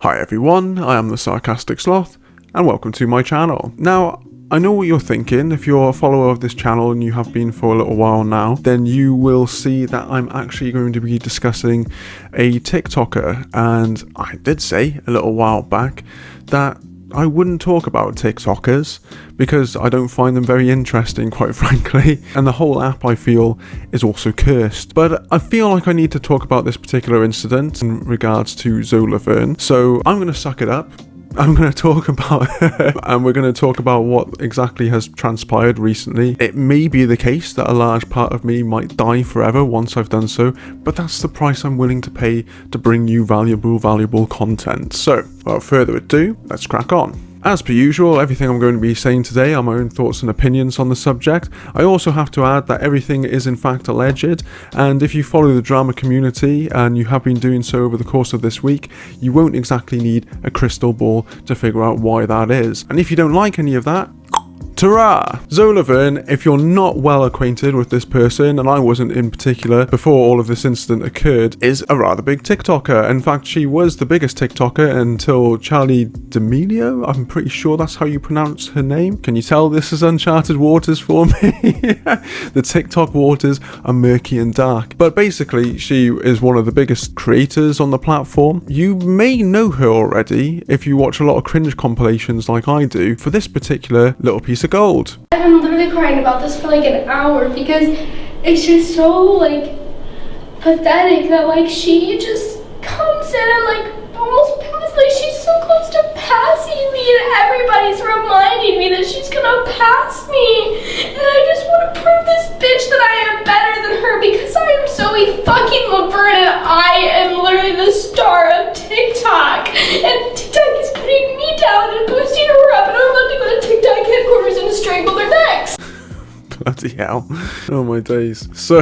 Hi everyone, I am the Sarcastic Sloth, and welcome to my channel. Now, I know what you're thinking. If you're a follower of this channel and you have been for a little while now, then you will see that I'm actually going to be discussing a TikToker, and I did say a little while back that I wouldn't talk about TikTokers because I don't find them very interesting, quite frankly, and the whole app, I feel, is also cursed. But I feel like I need to talk about this particular incident in regards to Zoe Laverne, so I'm going to suck it up. I'm going to talk about her, and we're going to talk about what exactly has transpired recently. It may be the case that a large part of me might die forever once I've done so, but that's the price I'm willing to pay to bring you valuable content. So, without further ado, let's crack on. As per usual, everything I'm going to be saying today are my own thoughts and opinions on the subject. I also have to add that everything is in fact alleged, and if you follow the drama community, and you have been doing so over the course of this week, you won't exactly need a crystal ball to figure out why that is. And if you don't like any of that, ta-ra! Zoe Laverne, if you're not well acquainted with this person, and I wasn't in particular before all of this incident occurred, is a rather big TikToker. In fact, she was the biggest TikToker until Charlie D'Amelio. I'm pretty sure that's how you pronounce her name. Can you tell this is uncharted waters for me? The TikTok waters are murky and dark. But basically, she is one of the biggest creators on the platform. You may know her already if you watch a lot of cringe compilations like I do for this particular little piece of gold. I've been literally crying about this for like an hour because it's just so like pathetic that like she just comes in and like almost like she's so close to passing me, and everybody's reminding me that she's gonna pass me, and I just want to prove this bitch that I am better than her because I am Zoe fucking Laverne and I am literally the star of TikTok, and TikTok is putting me down and boosting her up, and I'm about to go to TikTok headquarters and strangle their necks. Bloody hell. Oh my days. So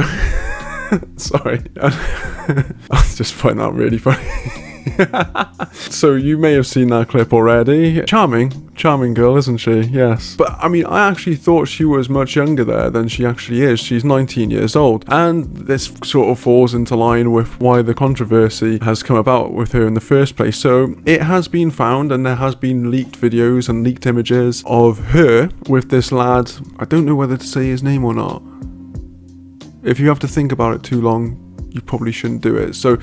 sorry. I just find that really funny. So you may have seen that clip already. Charming girl, isn't she? Yes. But I mean, I actually thought she was much younger there than she actually is. She's 19 years old, and this sort of falls into line with why the controversy has come about with her in the first place. So it has been found, and there has been leaked videos and leaked images of her with this lad. I don't know whether to say his name or not. If you have to think about it too long, you probably shouldn't do it. So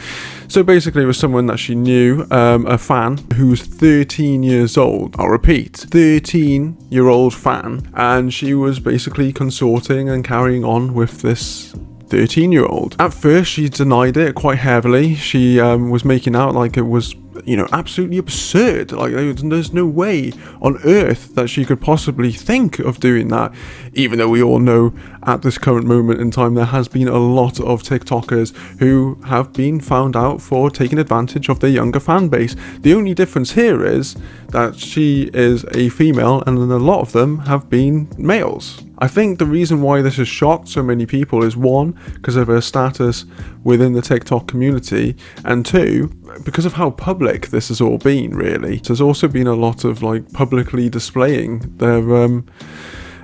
basically it was someone that she knew, a fan who's 13 years old. I'll repeat, 13-year-old fan. And she was basically consorting and carrying on with this 13-year-old. At first, she denied it quite heavily. She was making out like it was, absolutely absurd. Like, there's no way on earth that she could possibly think of doing that, even though we all know at this current moment in time there has been a lot of TikTokers who have been found out for taking advantage of their younger fan base. The only difference here is that she is a female and a lot of them have been males. I think the reason why this has shocked so many people is, one, because of her status within the TikTok community, and two, because of how public this has all been, really. There's also been a lot of like publicly displaying their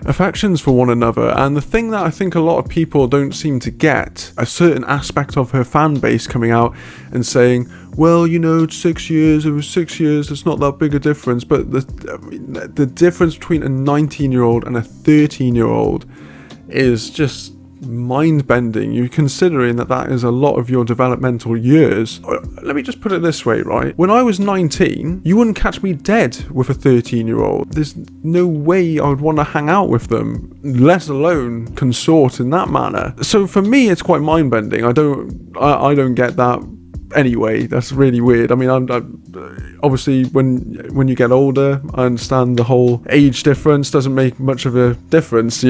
affections for one another, and the thing that I think a lot of people don't seem to get, a certain aspect of her fan base coming out and saying, well, it's 6 years, it was 6 years, it's not that big a difference. But the difference between a 19-year-old and a 13-year-old is just mind-bending. You're considering that is a lot of your developmental years. Let me just put it this way, right? When I was 19, you wouldn't catch me dead with a 13-year-old. There's no way I would want to hang out with them, let alone consort in that manner. So for me, it's quite mind-bending. I don't get that. Anyway, that's really weird. I mean, I'm obviously when you get older, I understand the whole age difference doesn't make much of a difference,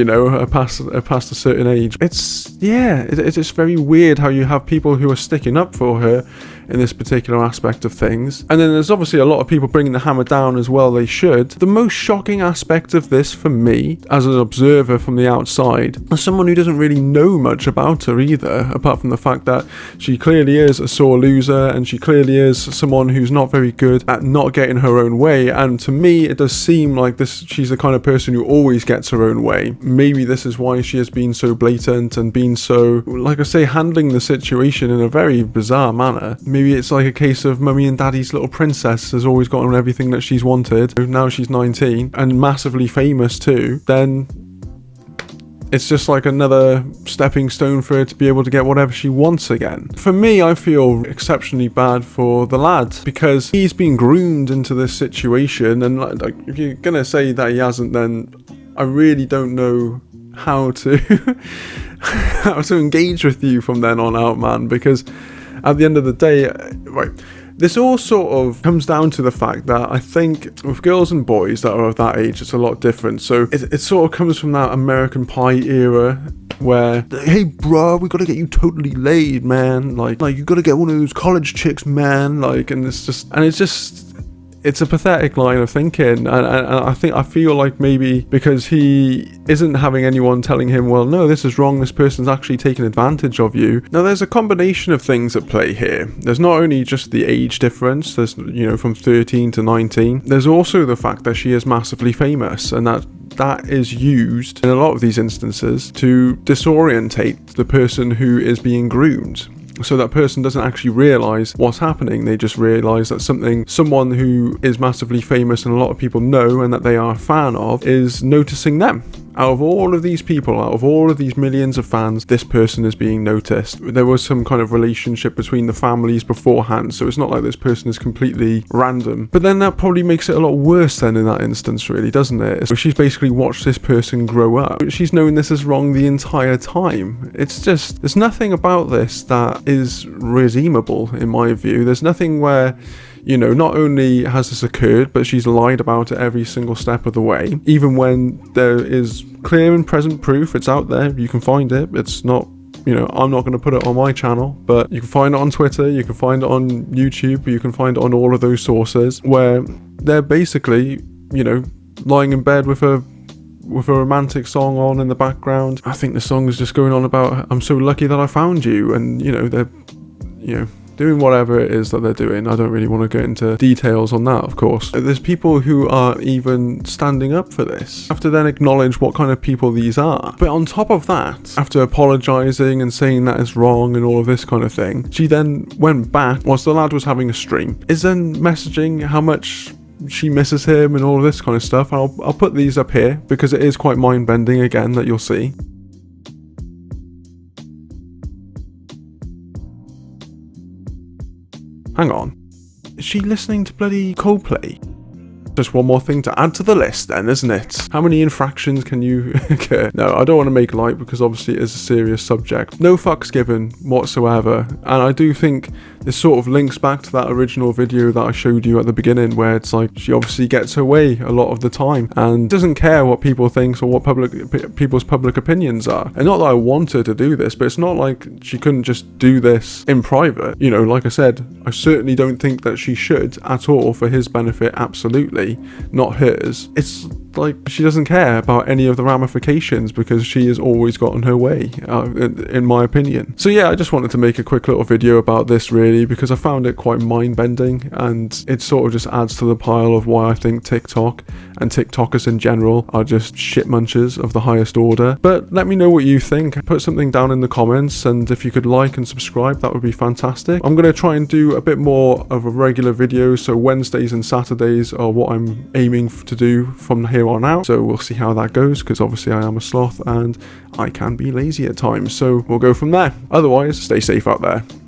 past a certain age. It's just very weird how you have people who are sticking up for her in this particular aspect of things. And then there's obviously a lot of people bringing the hammer down as well. They should. The most shocking aspect of this for me, as an observer from the outside, as someone who doesn't really know much about her either, apart from the fact that she clearly is a sore loser, and she clearly is someone who's not very good at not getting her own way. And to me, it does seem like she's the kind of person who always gets her own way. Maybe this is why she has been so blatant and been so, like I say, handling the situation in a very bizarre manner. maybe it's like a case of mummy and daddy's little princess has always gotten everything that she's wanted. Now she's 19 and massively famous too. Then it's just like another stepping stone for her to be able to get whatever she wants again. For me, I feel exceptionally bad for the lad because he's been groomed into this situation, and like if you're gonna say that he hasn't, then I really don't know how to how to engage with you from then on out, man, because at the end of the day, right, this all sort of comes down to the fact that I think with girls and boys that are of that age, it's a lot different. So it sort of comes from that American Pie era where, hey bro, we gotta get you totally laid, man. Like you gotta get one of those college chicks, man. Like, and it's a pathetic line of thinking, and I feel like maybe because he isn't having anyone telling him, well, no, this is wrong, this person's actually taking advantage of you. Now there's a combination of things at play here. There's not only just the age difference, there's, you know, from 13 to 19, there's also the fact that she is massively famous, and that is used in a lot of these instances to disorientate the person who is being groomed. So that person doesn't actually realise what's happening. They just realise that someone who is massively famous and a lot of people know and that they are a fan of is noticing them. Out of all of these people, out of all of these millions of fans, this person is being noticed. There was some kind of relationship between the families beforehand, so it's not like this person is completely random. But then that probably makes it a lot worse then in that instance, really, doesn't it? So she's basically watched this person grow up. She's known this is wrong the entire time. It's just, there's nothing about this that is redeemable, in my view. There's nothing where, you know, not only has this occurred, but she's lied about it every single step of the way. Even when there is clear and present proof, it's out there, you can find it. It's not, you know, I'm not going to put it on my channel, but you can find it on Twitter, you can find it on YouTube, you can find it on all of those sources where they're basically, you know, lying in bed with a romantic song on in the background. I think the song is just going on about, I'm so lucky that I found you, and, you know, they're, you know, doing whatever it is that they're doing. I don't really want to get into details on that, of course. There's people who are even standing up for this. I have to then acknowledge what kind of people these are. But on top of that, after apologising and saying that is wrong and all of this kind of thing, she then went back whilst the lad was having a stream, is then messaging how much she misses him and all of this kind of stuff. I'll put these up here because it is quite mind-bending again that you'll see. Hang on, is she listening to bloody Coldplay? Just one more thing to add to the list then, isn't it? How many infractions can you get? No, I don't want to make light because obviously it is a serious subject. No fucks given whatsoever. And I do think this sort of links back to that original video that I showed you at the beginning, where it's like she obviously gets her way a lot of the time and doesn't care what people think or what people's public opinions are. And not that I want her to do this, but it's not like she couldn't just do this in private. You know, like I said, I certainly don't think that she should at all for his benefit, absolutely, not hers. It's like she doesn't care about any of the ramifications because she has always gotten her way, in my opinion. So yeah, I just wanted to make a quick little video about this really because I found it quite mind-bending, and it sort of just adds to the pile of why I think TikTok and TikTokers in general are just shit munchers of the highest order. But let me know what you think. Put something down in the comments, and if you could like and subscribe, that would be fantastic. I'm going to try and do a bit more of a regular video, so Wednesdays and Saturdays are what I'm aiming to do from here on out. So we'll see how that goes, because obviously I am a sloth and I can be lazy at times, so we'll go from there. Otherwise, stay safe out there.